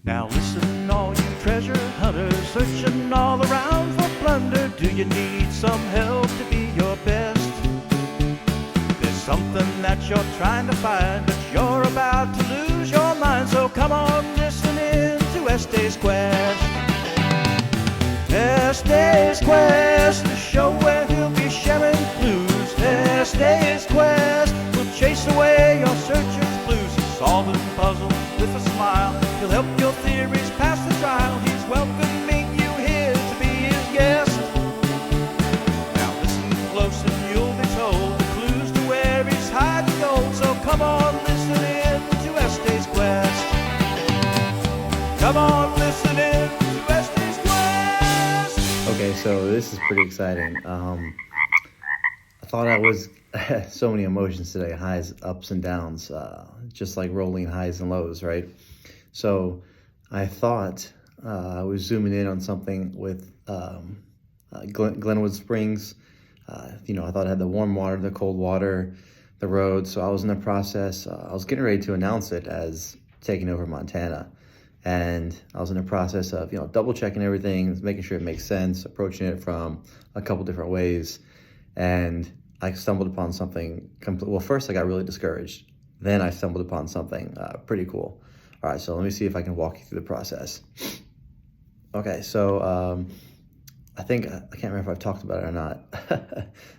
Now listen, all you treasure hunters, searching all around for plunder. Do you need some help to be your best? There's something that you're trying to find, but you're about to lose your mind. So come on, listen in to Estes Quest. Estes Quest, the show where he'll be sharing clues. Estes Quest will chase away your searcher's blues. He's solving puzzles with a smile. He'll help your theories pass the trial. He's welcoming you here to be his guest. Now listen close and you'll be told the clues to where he's hiding gold. So come on, listen in to Estes Quest. Come on, listen in to Estes Quest. Okay, so this is pretty exciting. I thought I was so many emotions today, highs, ups and downs, just like rolling highs and lows, right? So I thought I was zooming in on something with Glenwood Springs. I thought I had the warm water, the cold water, the road. So I was in the process. I was getting ready to announce it as taking over Montana. And I was in the process of, double checking everything, making sure it makes sense, approaching it from a couple different ways. And I stumbled upon something well, first I got really discouraged. Then I stumbled upon something pretty cool. All right, so let me see if I can walk you through the process. Okay, so I think, I can't remember if I've talked about it or not.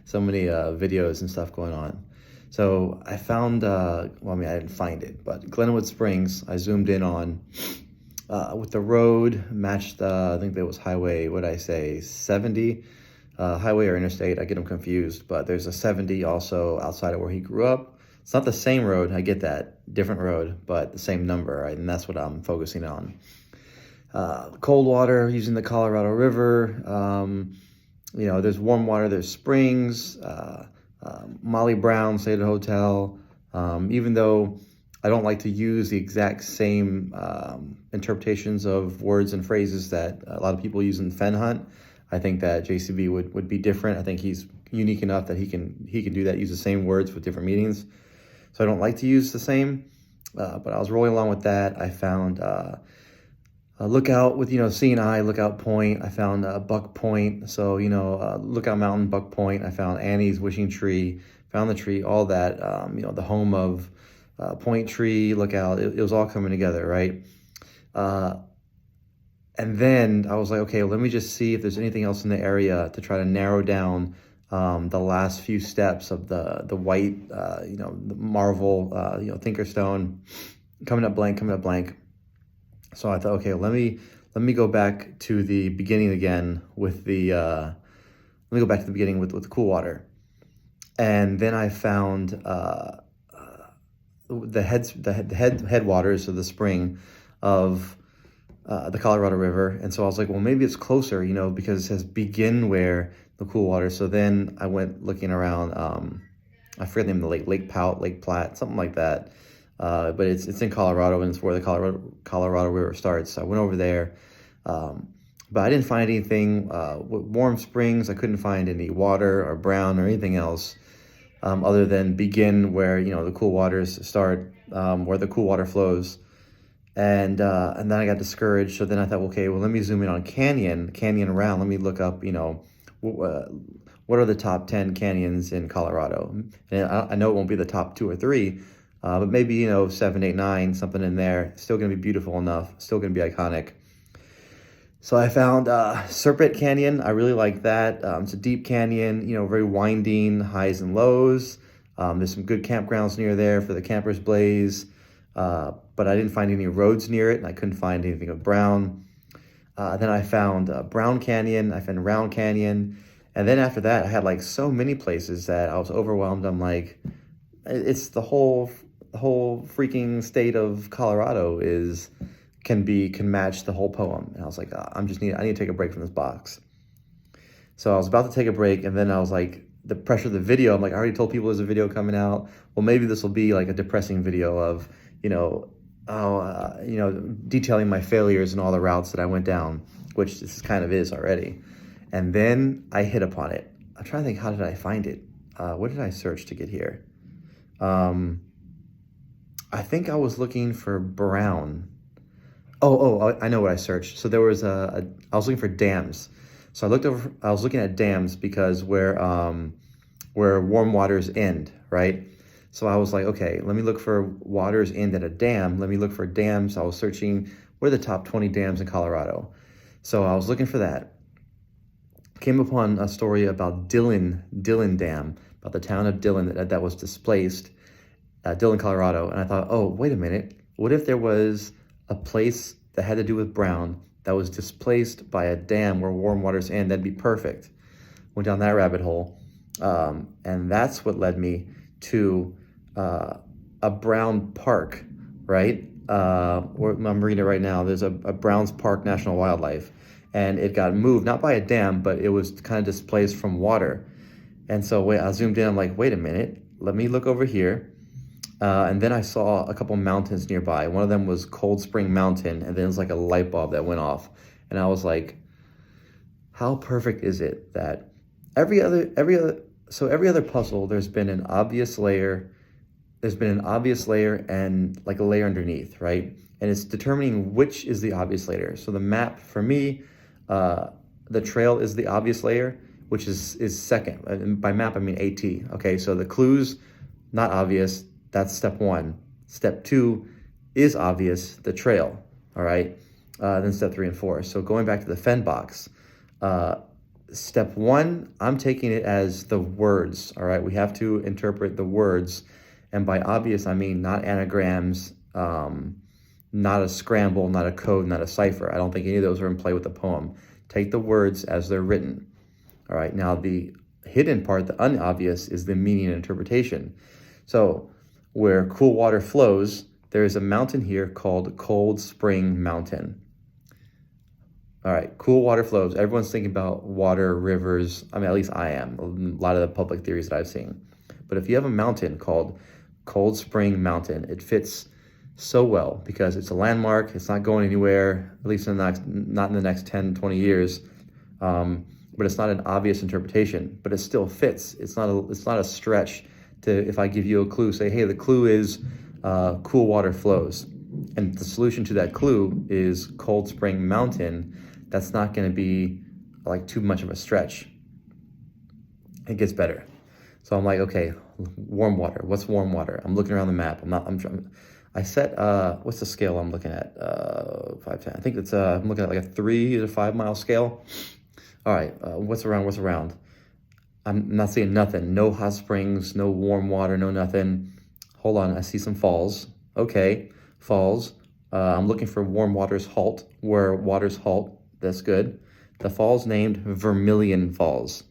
So many videos and stuff going on. So I found, I didn't find it, but Glenwood Springs, I zoomed in on with the road, matched, I think there was highway, 70? Highway or interstate, I get them confused, but there's a 70 also outside of where he grew up. It's not the same road, I get that, different road, but the same number, right? And that's what I'm focusing on. Cold water, using the Colorado River, there's warm water, there's springs, Molly Brown stayed at a hotel. Even though I don't like to use the exact same interpretations of words and phrases that a lot of people use in Fenn hunt, I think that JCB would be different. I think he's unique enough that he can do that, use the same words with different meanings. So I don't like to use the same, but I was rolling along with that. I found a lookout with, seeing eye, lookout point. I found Buck Point. So, Lookout Mountain, Buck Point. I found Annie's Wishing Tree, found the tree, all that, the home of Point Tree, Lookout. It was all coming together, right? And then I was like, okay, let me just see if there's anything else in the area to try to narrow down the last few steps of the white, the Marvel, Thinkerstone, coming up blank. So I thought, okay, let me go back to the beginning again with the, with cool water. And then I found the headwaters of the spring of the Colorado River. And so I was like, well, maybe it's closer, because it says begin where the cool water. So then I went looking around, I forget the name of the Lake Pout, Lake Platte, something like that. But it's in Colorado, and it's where the Colorado River starts. So I went over there, but I didn't find anything, warm springs. I couldn't find any water or brown or anything else, other than begin where, the cool waters start, where the cool water flows. And then I got discouraged. So then I thought, okay, well, let me zoom in on canyon around. Let me look up, what are the top 10 canyons in Colorado? And I know it won't be the top 2 or 3, but maybe, 7, 8, 9, something in there. Still going to be beautiful enough. Still going to be iconic. So I found Serpent Canyon. I really like that. It's a deep canyon, very winding, highs and lows. There's some good campgrounds near there for the campers blaze. But I didn't find any roads near it, and I couldn't find anything of brown. Then I found Brown Canyon, I found Round Canyon, and then after that, I had like so many places that I was overwhelmed. I'm like, it's the whole freaking state of Colorado can match the whole poem. And I was like, I need to take a break from this box. So I was about to take a break, and then I was like, the pressure of the video, I'm like, I already told people there's a video coming out. Well, maybe this will be like a depressing video of, detailing my failures and all the routes that I went down, which this kind of is already. And then I hit upon it. I'm trying to think, how did I find it? What did I search to get here? I think I was looking for brown. I know what I searched. So there was I was looking for dams. So I was looking at dams because where warm waters end, right? So I was like, okay, let me look for waters end at a dam. Let me look for dams. I was searching what are the top 20 dams in Colorado. So I was looking for that. Came upon a story about Dillon Dam, about the town of Dillon that was displaced, Dillon, Colorado. And I thought, oh, wait a minute. What if there was a place that had to do with brown that was displaced by a dam where warm waters end? That'd be perfect. Went down that rabbit hole. And that's what led me to a brown park, right? I'm reading it right now. There's a Browns Park National Wildlife, and it got moved, not by a dam, but it was kind of displaced from water. And so I zoomed in, I'm like, wait a minute, let me look over here. And then I saw a couple mountains nearby. One of them was Cold Spring Mountain, and then it was like a light bulb that went off. And I was like, how perfect is it that every other puzzle, there's been an obvious layer and like a layer underneath, right? And it's determining which is the obvious layer. So the map for me, the trail is the obvious layer, which is second. And by map, I mean AT. Okay, so the clues, not obvious. That's step one. Step two is obvious, the trail. All right. Then step 3 and 4. So going back to the Fenn box, step 1, I'm taking it as the words. All right. We have to interpret the words. And by obvious, I mean not anagrams, not a scramble, not a code, not a cipher. I don't think any of those are in play with the poem. Take the words as they're written. All right. Now, the hidden part, the unobvious, is the meaning and interpretation. So where cool water flows, there is a mountain here called Cold Spring Mountain. All right, cool water flows. Everyone's thinking about water, rivers. I mean, at least I am. A lot of the public theories that I've seen. But if you have a mountain called Cold Spring Mountain, it fits so well because it's a landmark. It's not going anywhere, at least not in the next 10, 20 years. But it's not an obvious interpretation, but it still fits. It's not a stretch to, if I give you a clue, say, hey, the clue is cool water flows. And the solution to that clue is Cold Spring Mountain. That's not going to be like too much of a stretch. It gets better. So I'm like, okay, warm water. What's warm water? I'm looking around the map. I set, what's the scale I'm looking at? 5, 10. I think it's, I'm looking at like a 3 to 5 mile scale. All right, what's around? I'm not seeing nothing. No hot springs, no warm water, no nothing. Hold on, I see some falls. Okay, falls. I'm looking for warm waters halt, where waters halt. That's good. The fall's named Vermilion Falls.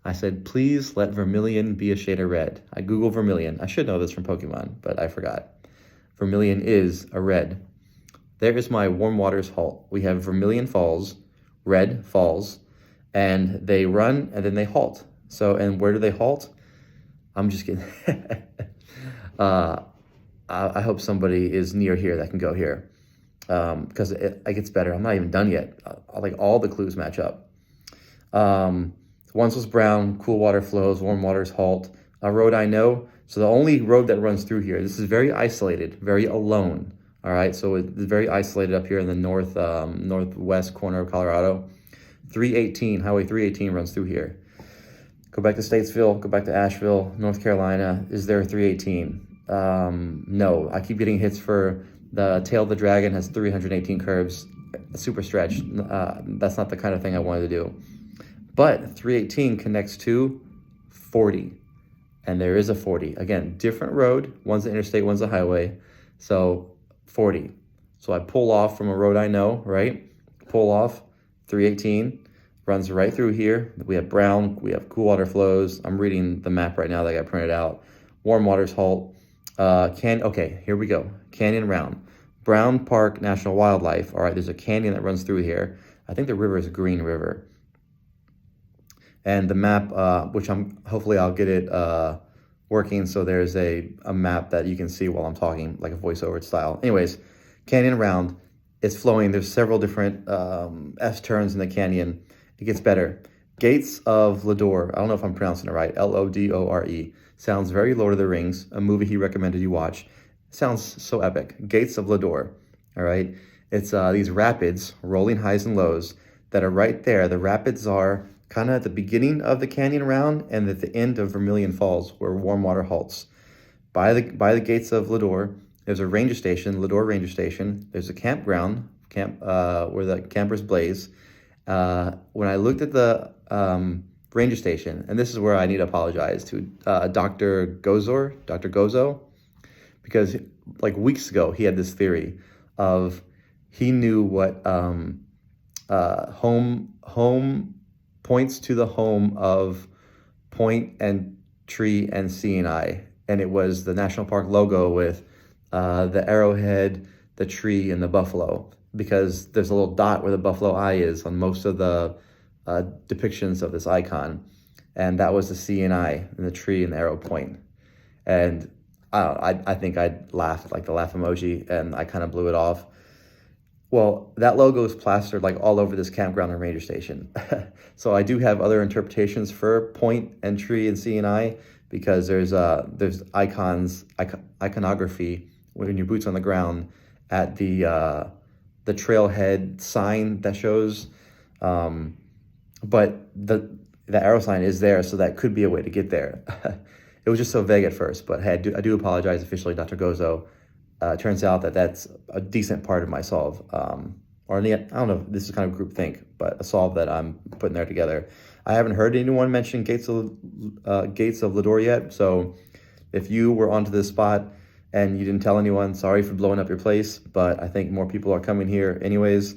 I said, please let vermilion be a shade of red. I Googled vermilion. I should know this from Pokemon, but I forgot. Vermilion is a red. There is my warm waters halt. We have Vermilion Falls, red falls, and they run and then they halt. So, and where do they halt? I'm just kidding. I hope somebody is near here that can go here, because it gets better. I'm not even done yet. Like all the clues match up. Once was brown, cool water flows, warm waters halt. A road I know. So the only road that runs through here, this is very isolated, very alone. All right, so it's very isolated up here in the northwest corner of Colorado. 318, Highway 318 runs through here. Go back to Statesville, go back to Asheville, North Carolina. Is there a 318? No, I keep getting hits for the Tail of the Dragon has 318 curves, a super stretch. That's not the kind of thing I wanted to do. But 318 connects to 40, and there is a 40. Again, different road. One's the interstate, one's the highway. So 40. So I pull off from a road I know, right? Pull off, 318, runs right through here. We have brown, we have cool water flows. I'm reading the map right now that I got printed out. Warm waters halt. Okay, here we go. Canyon round. Brown Park National Wildlife. All right, there's a canyon that runs through here. I think the river is Green River. And the map, which hopefully I'll get it working, so there's a map that you can see while I'm talking, like a voiceover style. Anyways, canyon round, it's flowing. There's several different S-turns in the canyon. It gets better. Gates of Lodore. I don't know if I'm pronouncing it right. Lodore. Sounds very Lord of the Rings, a movie he recommended you watch. Sounds so epic. Gates of Lodore. All right. It's these rapids, rolling highs and lows, that are right there. The rapids are kind of at the beginning of the canyon round and at the end of Vermilion Falls, where warm water halts. By the gates of Lador, there's a ranger station, Lador Ranger Station. There's a campground, where the campers blaze. When I looked at the ranger station, and this is where I need to apologize to Dr. Gozo, because like weeks ago he had this theory of he knew what home points to the home of point and tree and CNI, and it was the national park logo with the arrowhead, the tree, and the buffalo, because there's a little dot where the buffalo eye is on most of the depictions of this icon, and that was the CNI and the tree and the arrow point. And I think I laughed, like the laugh emoji, and I kind of blew it off. Well, that logo is plastered like all over this campground and ranger station. So I do have other interpretations for point and tree and CNI, because there's iconography when your boots on the ground at the trailhead sign that shows, but the arrow sign is there, so that could be a way to get there. It was just so vague at first, but hey, I do apologize officially, Dr. Gozo. Turns out that that's a decent part of my solve, or I don't know if this is kind of groupthink, but a solve that I'm putting there together. I haven't heard anyone mention Gates of Lador yet, so if you were onto this spot and you didn't tell anyone, sorry for blowing up your place, but I think more people are coming here anyways.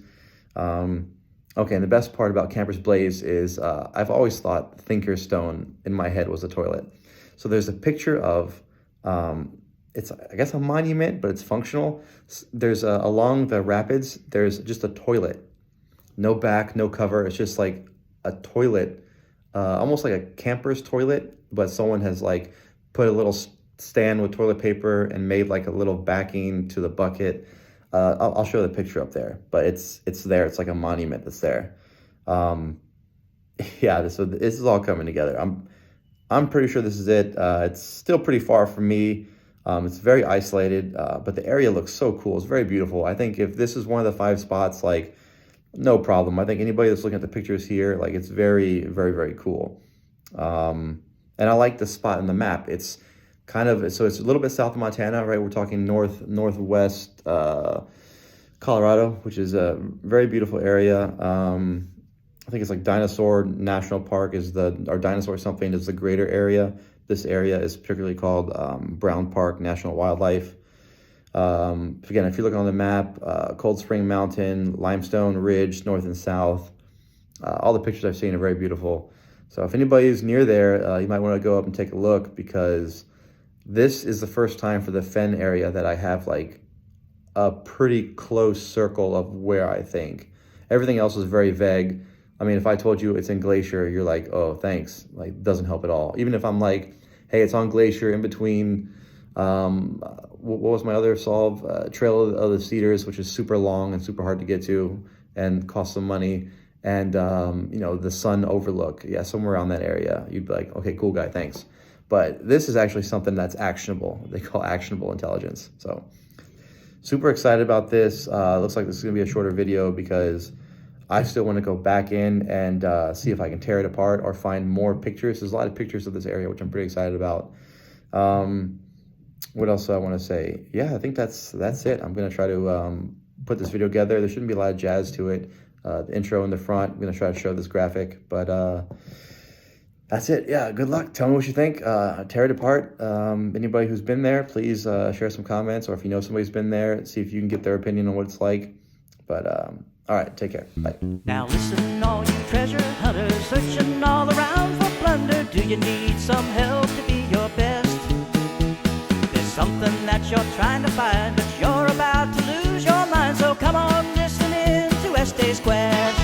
Okay, and the best part about Campers Blaze is I've always thought Thinker's Stone in my head was a toilet. So there's a picture of, it's I guess a monument, but it's functional. There's along the rapids, there's just a toilet. No back, no cover, it's just like a toilet, almost like a camper's toilet, but someone has like put a little stand with toilet paper and made like a little backing to the bucket. I'll show the picture up there, but it's there. It's like a monument that's there. Yeah, so this is all coming together. I'm pretty sure this is it. It's still pretty far from me. It's very isolated, but the area looks so cool. It's very beautiful. I think if this is one of the 5 spots, like, no problem. I think anybody that's looking at the pictures here, like, it's very, very, very cool. And I like the spot in the map. It's kind of, so it's a little bit south of Montana, right? We're talking northwest Colorado, which is a very beautiful area. I think it's like Dinosaur National Park or Dinosaur something is the greater area. This area is particularly called Brown Park National Wildlife. Again, if you look on the map, Cold Spring Mountain, Limestone Ridge, north and south. All the pictures I've seen are very beautiful. So if anybody's near there, you might want to go up and take a look, because this is the first time for the Fenn area that I have like a pretty close circle of where I think. Everything else is very vague. I mean, if I told you it's in Glacier, you're like, oh, thanks. Like, doesn't help at all. Even if I'm like, hey, it's on Glacier in between, what was my other solve? Trail of the Cedars, which is super long and super hard to get to and costs some money. And, the Sun Overlook. Yeah, somewhere around that area. You'd be like, okay, cool guy, thanks. But this is actually something that's actionable. They call actionable intelligence. So super excited about this. Looks like this is going to be a shorter video because I still want to go back in and see if I can tear it apart or find more pictures. There's a lot of pictures of this area, which I'm pretty excited about. What else do I want to say? Yeah, I think that's it. I'm going to try to put this video together. There shouldn't be a lot of jazz to it. The intro in the front, I'm going to try to show this graphic, but that's it. Yeah, good luck. Tell me what you think. Tear it apart. Anybody who's been there, please share some comments, or if you know somebody who's been there, see if you can get their opinion on what it's like. But all right, take care. Bye. Now listen, all you treasure hunters, searching all around for plunder. Do you need some help to be your best? There's something that you're trying to find, but you're about to lose your mind. So come on, listen in to Estes Quest.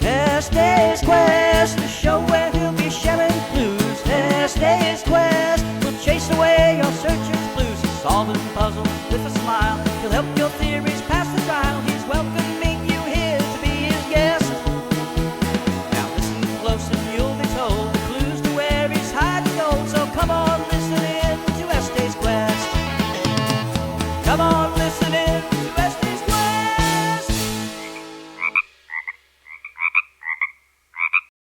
Estes Quest, the show where he'll be sharing clues. Estes Quest will chase away your searcher's blues. He's solving puzzles with a smile. He'll help your theories